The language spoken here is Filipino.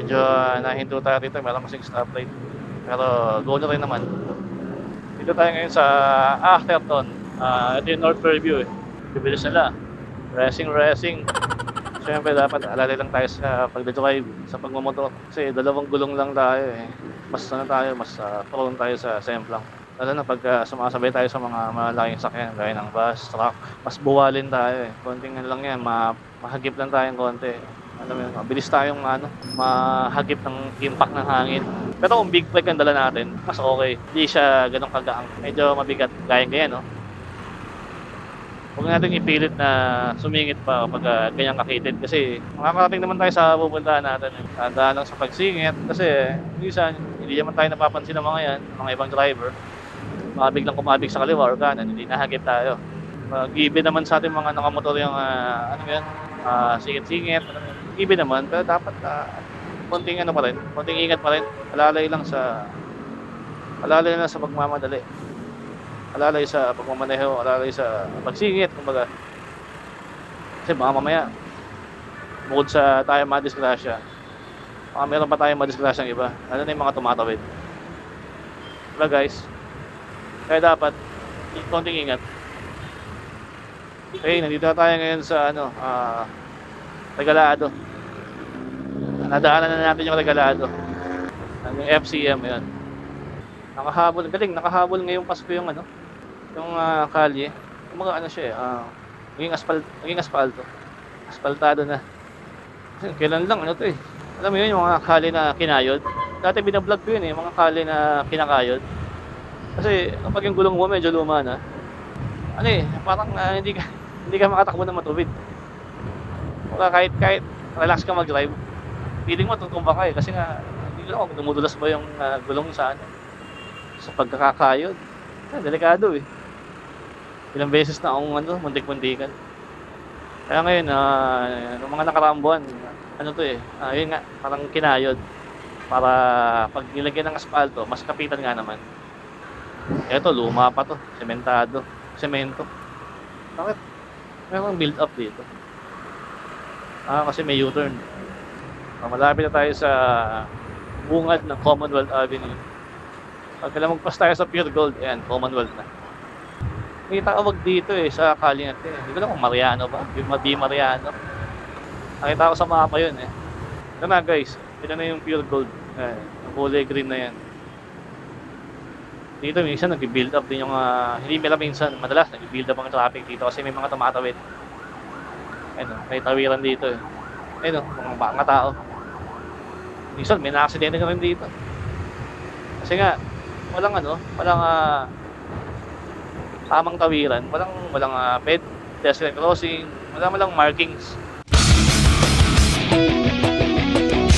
Medyo nahinto tayo dito, meron kasing stoplight. Pero go na rin naman. Dito tayo ngayon sa Atherton. Ito yung North Fairview eh. Bibilis nila. Racing. Siyempre dapat alalay lang tayo sa pagdadrive, sa pagmumotor. Kasi dalawang gulong lang tayo eh. Mas tayo, mas prone tayo sa semplang. Lalo na pag sumasabay tayo sa mga malalaking sakyan, gaya ng bus, truck, mas buwalin tayo eh. Konting lang yan, mahagip lang tayong konti. Alam mo yun, mabilis tayong mahagip ng impact ng hangin. Pero kung big brake ang dala natin, mas okay. Hindi siya ganun kagaang. Medyo mabigat, gaya-gaya no. Huwag natin ipilit na sumingit pa kapag ganyang kakitid kasi makakarating naman tayo sa pupuntahan natin. Tandaan lang sa pagsingit kasi minsan hindi naman tayo napapansin ng mga yan, mga ibang driver. Baka biglang kumabig sa kaliwa or kanan, hindi nahagip tayo. Given naman sa ating mga nakamotor yung singit-singit. Given naman, pero dapat konting konting ingat pa rin. Alalay lang sa pagmamadali. Alalay sa pagmamaneho, alalay sa pagsingit, kumbaga. Kasi baka mamaya, bukod sa tayo madisgrasya, baka meron pa tayong madisgrasyang iba. Ano na yung mga tumatawid. Diba guys? Kaya dapat, konting ingat. Okay, nandito na tayo ngayon sa Regalado. Nadaanan na natin yung Regalado. Yung FCM, yun. Nakahabol ngayong Pasko yung kalye. Yung mga siya naging asfalto. Asfaltado na. Kasi kailan lang alam mo yun, yung mga kalye na kinayod. Dati binablog ko yun yung mga kalye na kinakayod. Kasi kapag yung gulong mo medyo luma na, parang hindi ka makatakbo ng matuwid. Kahit relax ka mag-drive, feeling mo tutumba ka kasi nga hindi lang kung dumudulas ba yung gulong sa pagkakakayod. Delikado eh. Ilang beses na akong muntik-muntikan. Kaya ngayon, nung mga nakaraang buwan, yun nga, parang kinayod. Para pag nilagyan ng asfalto, mas kapitan nga naman. Eto, luma pa to. Semento. Bakit? Merong build up dito. Kasi may U-turn. Malapit na tayo sa bungad ng Commonwealth Avenue. Pag magpas tayo sa Pure Gold, ayan, Commonwealth na. May tawag dito sa Kalingat Hindi ko alam kung Mariano ba? Yung Di Mariano. Nakita ko sa mapa yun Ito na guys, ito na yung Pure Gold. Ayan, ang kulay green na yan. Dito minsan nag-build up din yung, hindi minsan, madalas nag-build up ang traffic dito kasi may mga tumatawid. Ayun, may tawiran dito Ayun, mga tao. Minsan may na-aksidente ka rin dito. Kasi nga, walang tamang tawiran, walang pedestrian crossing, walang markings.